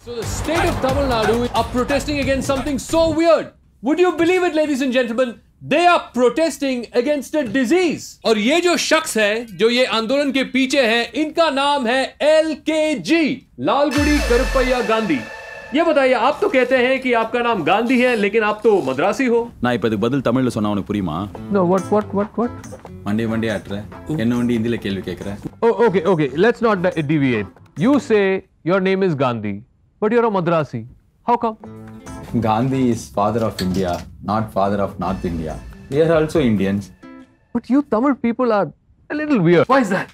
So the state of Tamil Nadu are protesting against something so weird. Would you believe it, ladies and gentlemen? They are protesting against a disease. और ये जो शख्स है जो ये आंदोलन के पीछे है, इनका नाम है LKG, लालगुडी करुपैया गांधी. ये बताइए, आप तो कहते हैं कि आपका नाम गांधी है, लेकिन आप तो मद्रासी हो. நான் இப்ப இதுக்கு பதில் தமிழ்ல சொன்னா உனக்கு புரியுமா? No, what? மண்டே ஆட்ற. என்ன வண்டி ஹிந்தில கேள்வி கேக்குற? Oh, okay. Let's not deviate. You say your name is Gandhi, but you're a Madrasi. How come? Gandhi is father of India, not father of North India. We are also Indians. But you Tamil people are a little weird. Why is that?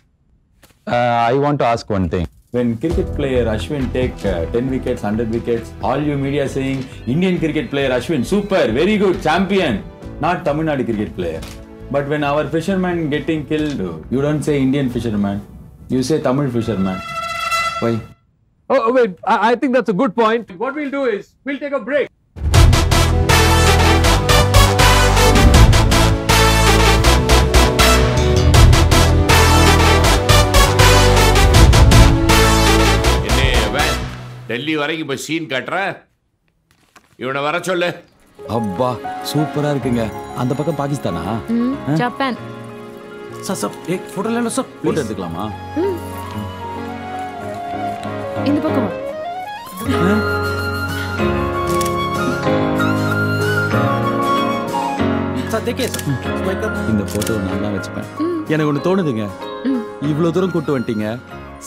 I want to ask one thing. When cricket player Ashwin take 10 wickets, 100 wickets, all you media saying Indian cricket player Ashwin, super, very good, champion, not Tamil Nadu cricket player. But when our fisherman getting killed, you don't say Indian fisherman, you say Tamil fisherman. Why? Oh, wait, I think that's a good point. What we'll do is, we'll take a break. Delhi வரைக்கும் இப்ப scene காட்டுற, இவனை வர சொல்லு. அப்பா சூப்பரா இருக்குங்க. அந்த பக்கம் பாகிஸ்தானா? ஜப்பான். சார் एक फोटो ले लो सर. फोटो எடுத்துக்கலாமா? இந்த பக்கம். சார் देखिए இந்த போட்டோ நான் தான் வெச்சுப்பேன். எனக்கு ஒன்னு தோணுதுங்க. இவ்வளவு தூரம் கூட்டி வந்துட்டீங்க.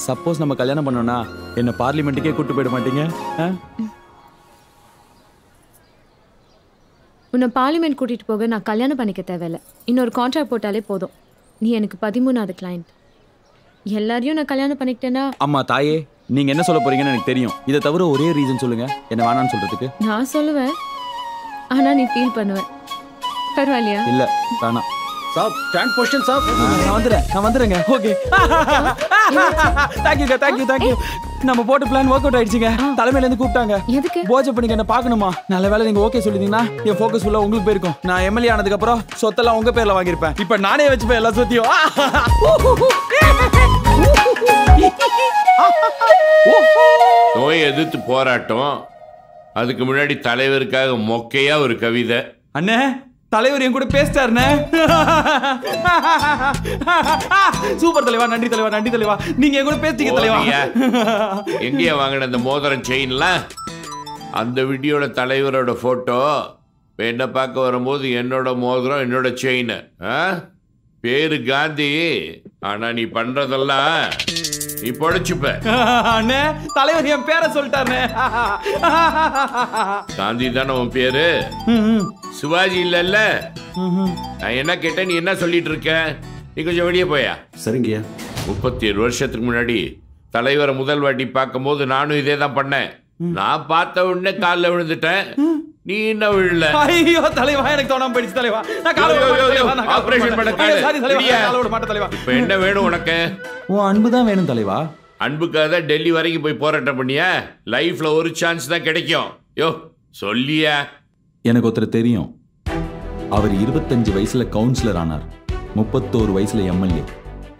சப்போஸ் நம்ம கல்யாணம் பண்ணோம்னா என்ன பார்லிமெண்ட்டுக்கே கூட்டி போயிட மாட்டீங்க? உன்னை பார்லிமெண்ட் கூட்டிட்டு போக நான் கல்யாணம் பண்ணிக்க தேவையில்ல. இன்னொரு கான்ட்ராக்ட் போட்டாலே போதும். நீ எனக்கு 13வது கிளையண்ட். எல்லாரையும் நான் கல்யாணம் பண்ணிக்கிட்டேன்னா. அம்மா தாயே, நீங்க என்ன சொல்ல போறீங்கன்னு எனக்கு தெரியும். இதை தவிர ஒரே ரீசன் சொல்லுங்க என்ன வேணான்னு சொல்றதுக்கு. நான் சொல்லுவேன், ஆனா நீ ஃபீல் பண்ணுவ. பரவாயில்லையா? இல்ல வேணாம். சாப் ஸ்டாண்ட் பொசிஷன் சாப். நான் வந்துறேங்க. ஓகே. Thank you. நம்ம போட்ட பிளான் வொர்க் அவுட் ஆயிடுச்சுங்க. தலைமையில இருந்து கூப்பிட்டாங்க. எதுக்கு? போஜ பண்ணிக்க என்ன பார்க்கணுமா? நல்ல வேளை நீங்க ஓகே சொல்லிட்டீங்கன்னா என் ஃபோக்கஸ் ஃபுல்லா உங்களுக்கு போயிருக்கும். நான் எம்எல்ஏ ஆனதுக்கு அப்புறம் சொத்தெல்லாம் உங்க பேர்ல வாங்கியிருப்பேன். இப்போ நானே வச்சுப்பேன் எல்லா சொத்தையும். நோய் எதிர்த்து போராட்டம். அதுக்கு முன்னாடி தலைவருக்காக மொக்கையா ஒரு கவிதை. அண்ணே, தலைவர் என் கூட பேசிட்டாருண்ணே. சூப்பர் தலைவா, நன்றி தலைவா. நீங்க என் கூட பேசிட்டீங்க தலைவா. எங்கேயா வாங்கின அந்த மோதிரம் செயின்லாம்? அந்த வீடியோட தலைவரோட போட்டோ என்ன பார்க்க வரும்போது என்னோட மோதிரம், என்னோட செயின். பேரு காந்தி, ஆனா நீ பண்றதெல்லாம் நீ பொழைச்சுப்ப. அண்ணே, தலைவர் என் பேரை சொல்லிட்டாருண்ணே. காந்தி தானே உன் பேரு? சிவாஜி இல்லல்ல? நான் என்ன கேட்டேன், நீ என்ன சொல்லிட்டு இருக்க? நீ கொஞ்சம் வெளியே போயா. சரிங்கய்யா. 37 வருஷத்துக்கு முன்னாடி தலைவரை முதல் வாட்டி பார்க்கும் போது நானும் இதே தான் பண்ணேன். நான் பார்த்த உடனே காலில் விழுந்துட்டேன். நீ என்ன விழல? ஐயோ தலைவா, எனக்கு தோணாம போயிடுச்சு தலைவா. நான் ஆபரேஷன் பண்ண தலைவா. இப்ப என்ன வேணும் உனக்கு? உன் அன்பு தான் வேணும் தலைவா. அன்புக்காக தான் டெல்லி வரைக்கும் போய் போராட்டம் பண்ணியா? லைஃப்ல ஒரு சான்ஸ் தான் கிடைக்கும். யோ சொல்லியா? எனக்கு ஒருத்தர் தெரியும். அவர் 25 வயசுல கவுன்சிலர் ஆனார், 31 வயசுல எம்எல்ஏ,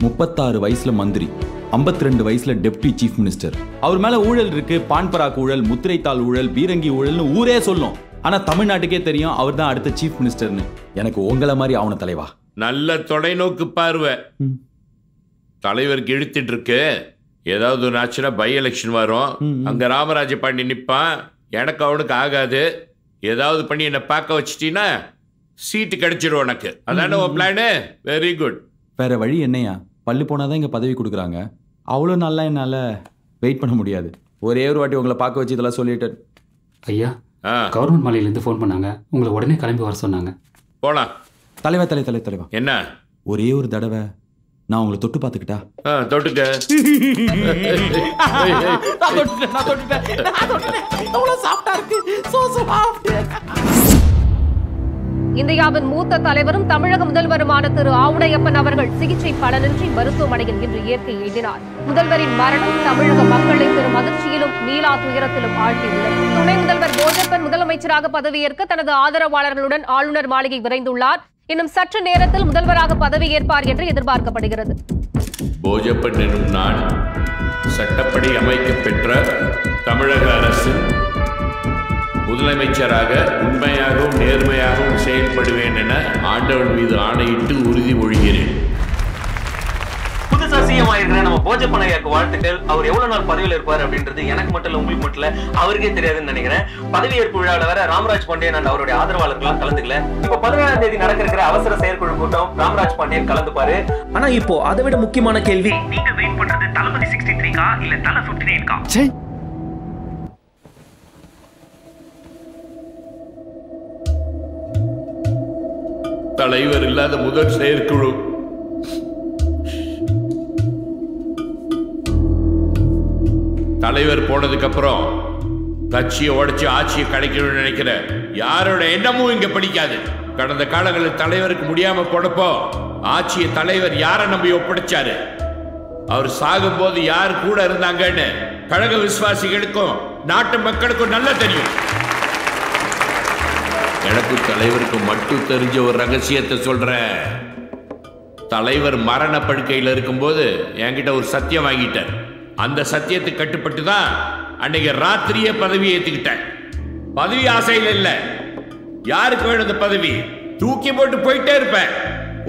36 வயசுல மந்திரி, 52 வயசுல டெப்டி சீஃப் மினிஸ்டர். அவர் மேல ஊழல் இருக்கு. பான்பராக் ஊழல், முத்திரைத்தாள் ஊழல், பீரங்கி ஊழல்னு ஊரே சொல்லும். ஆனா தமிழ்நாட்டுக்கே தெரியும் அவர் தான் அடுத்த சீஃப் மினிஸ்டர்னு. எனக்கு உங்களை மாதிரி ஆவண தலைவா. நல்ல தொலைநோக்கு பார்வை. தலைவருக்கு இழுத்துட்டு இருக்கு. ஏதாவது ஒரு ஆச்சுன்னா பை எலெக்ஷன் வரும். அங்க ராமராஜ பாண்டி நிப்பான். எனக்கு அவனுக்கு ஆகாது. ஏதாவது பண்ணி என்ன பார்க்க வச்சிட்டீன்னா சீட்டு கிடைச்சிடும் உனக்கு. அதான உன் பிளானு? Very good. வேற வழி என்னையா? பள்ளி போனாதான் இங்க பதவி கொடுக்குறாங்க. அவ்வளோ நல்லா என்னால வெயிட் பண்ண முடியாது. ஒரே ஒரு வாட்டி உங்களை பார்க்க வச்சு இதெல்லாம் சொல்லிட்டு. ஐயா, கவர்மெண்ட் மாலையிலேருந்து ஃபோன் பண்ணாங்க. உங்களை உடனே கிளம்பி வர சொன்னாங்க. போலாம். தலைவா என்ன? ஒரே ஒரு தடவை நான் உங்களை தொட்டு பார்த்துக்கிட்டா? தொட்டுக்க. இந்தியாவின் மூத்த தலைவரும் தமிழக முதல்வருமான திரு ஆவுடையப்பன் அவர்கள் சிகிச்சை பலனின்றி மருத்துவமனையில் இன்று இயற்கை எய்தினார். முதல்வரின் மரணம் தமிழக மக்களை பெரும் அதிர்ச்சியிலும் மீளா துயரத்திலும் ஆழ்த்தியுள்ளது. துணை முதல்வர் போஜப்பன் முதலமைச்சராக பதவியேற்க தனது ஆதரவாளர்களுடன் ஆளுநர் மாளிகை விரைந்துள்ளார். இன்னும் சற்று நேரத்தில் முதல்வராக பதவியேற்பார் என்று எதிர்பார்க்கப்படுகிறது. போஜப்பன் எனும் நான் சட்டப்படி அமைக்கப்பெற்ற தமிழக அரசு முதலமைச்சராக உண்மையாகவும் நேர்மையாகவும் செயல்படுவேன் என ஆண்டவன் மீது ஆணையிட்டு உறுதிமொழிகிறேன். புதுசா சிஎம் ஆயிருக்கிற நம்ம போஜப்பனையாக்கு வாழ்த்துக்கள். அவர் எவ்வளவு நாள் பதவியில் இருப்பார் அப்படின்றது எனக்கு மட்டும் இல்ல, உங்களுக்கு மட்டும் இல்ல, அவருக்கே தெரியாதுன்னு நினைக்கிறேன். பதவியேற்பு விழாவில் வர ராமராஜ் பாண்டியன் அண்ட் அவருடைய ஆதரவாளர்களாம் கலந்துக்கல. இப்ப 17ஆம் தேதி நடக்க இருக்கிற அவசர செயற்குழு கூட்டம் ராமராஜ் பாண்டியன் கலந்துப்பாரு. ஆனா இப்போ அதை விட முக்கியமான கேள்வி, நீங்க வெயிட் பண்றது தளபதி 63கா இல்ல தல 59கா? தலைவர் இல்லாத முதல் செயற்குழு. தலைவர் போனதுக்கு அப்புறம் கட்சியை உடைச்சு ஆட்சியை கிடைக்கணும்னு நினைக்கிற யாரோட எண்ணமும் இங்க பிடிக்காது. கடந்த காலங்களில் தலைவருக்கு முடியாம போனப்போ ஆட்சியை தலைவர் யாரை நம்பி ஒப்படைச்சாரு? அவர் சாகும் போது யார் கூட இருந்தாங்கன்னு கழக விசுவாசிகளுக்கும் நாட்டு மக்களுக்கும் நல்லா தெரியும். எனக்கு தலைவருக்கு மட்டும் தெரிஞ்ச ஒரு ரகசியத்தை சொல்றேன். தலைவர் மரண படுக்கையில் இருக்கும்போது என்கிட்ட ஒரு சத்தியம் வாங்கிட்டார். அந்த சத்தியத்தை கட்டுப்பட்டு தான் அன்னைக்கு ராத்திரியே பதவி ஏத்துக்கிட்டேன். பதவி ஆசையில் இல்ல, யாருக்கு வேணும் இந்த பதவி, தூக்கி போட்டு போயிட்டே இருப்பேன்.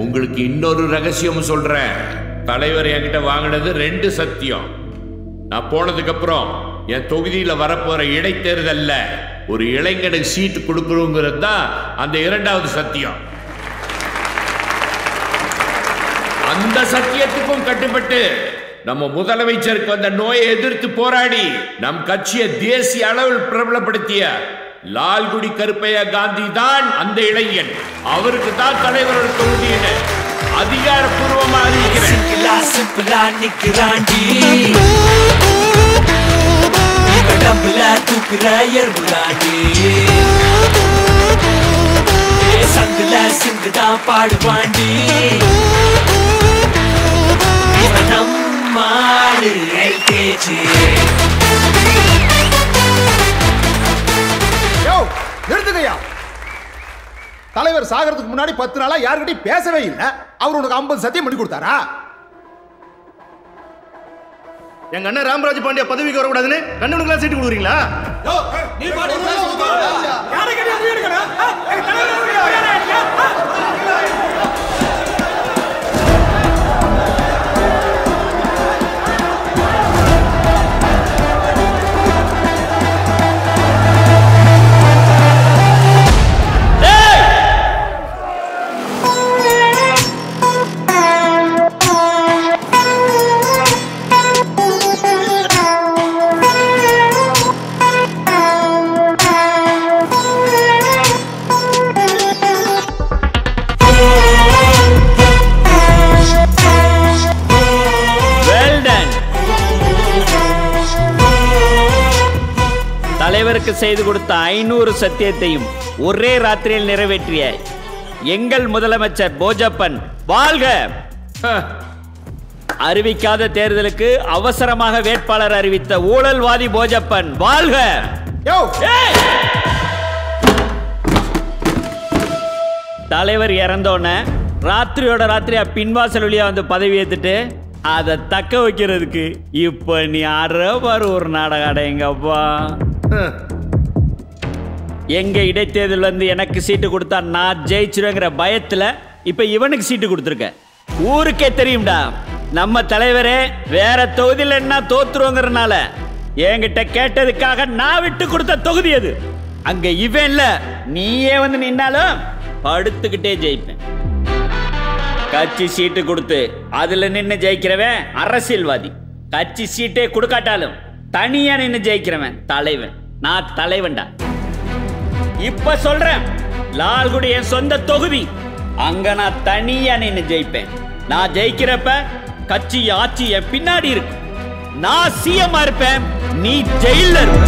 உங்களுக்கு இன்னொரு ரகசியம் சொல்றேன். தலைவர் என்கிட்ட வாங்கினது 2 சத்தியம். நான் போனதுக்கு அப்புறம் என் தொகுதியில வரப்போற இடைத்தேர்தல்ல ஒரு இளைஞனுக்கு சீட்டு கொடுக்கணுங்கிறது தான் அந்த 2வது சத்தியம். அந்த சத்தியத்துக்கும் கட்டுப்பட்டு நம்ம முதலமைச்சருக்கு அந்த நோயை எதிர்த்து போராடி நம் கட்சியை தேசிய அளவில் பிரபலப்படுத்திய லால்குடி கருப்பையா காந்தி தான் அந்த இளைஞன். அவருக்கு தான் தலைவரோட தொகுதியின அதிகாரப்பூர்வமாக பாடுவாண்டி நிறுத்துங்கய்யா. தலைவர் சாகிறதுக்கு முன்னாடி 10 நாளா யாருக்கிட்டையும் பேசவே இல்லை. அவர் உனக்கு 50 சத்தியம் பண்ணி கொடுத்தாரா? எங்க அண்ணன் ராமராஜ் பாண்டியா பதவிக்கு வரக்கூடாதுன்னு கண்ணனுக்குலாம் சீட்டு கொடுக்குறீங்களா? தலைவருக்கு செய்து கொடுத்த 500 சத்தியத்தையும் ஒரே ராத்திரியில் நிறைவேற்றிய எங்கள் முதலமைச்சர் போஜப்பன் வாழ்க. அறிவிக்காத தேர்தலுக்கு அவசரமாக வேட்பாளர் அறிவித்த ஊழல்வாதி போஜப்பன் வாழ்க. தலைவர் இறந்தோன்னு ராத்திரியோட ராத்திரியா பின்வாசல் வழியா வந்து பதவி ஏத்துட்டு அதை தக்க வைக்கிறதுக்கு இப்ப நீ அறவாறு ஒரு நாடகாட எங்கப்பா. எங்க இடைத்தேர்தல் வந்து எனக்கு சீட்டு கொடுத்தா நான் ஜெயிச்சிருவேங்கிற பயத்துல இப்ப இவனுக்கு சீட்டு கொடுத்துருக்க. ஊருக்கே தெரியும்டா நம்ம தலைவரே வேற தொகுதியில் என்ன தோத்துருவோங்கிறனால என்கிட்ட கேட்டதுக்காக நான் விட்டு கொடுத்த தொகுதி அது. அங்க இவன் இல்ல நீயே வந்து நின்னாலும் படுத்துக்கிட்டே ஜெயிப்பேன். கட்சி சீட்டு கொடுத்து அதுல நின்று ஜெயிக்கிறவன் அரசியல்வாதி. கட்சி சீட்டே கொடுக்காட்டாலும் தனியா நின்று ஜெயிக்கிறவன் தலைவன். நான் தலைவன்டா. இப்ப சொல்றேன், லால்குடி என் சொந்த தொகுதி. அங்க நான் தனியா நின்று ஜெயிப்பேன். நான் ஜெயிக்கிறப்ப கட்சி ஆட்சி என் பின்னாடி இருக்கு. நான் சிஎம் இருப்பேன், நீ ஜெயில இருப்ப.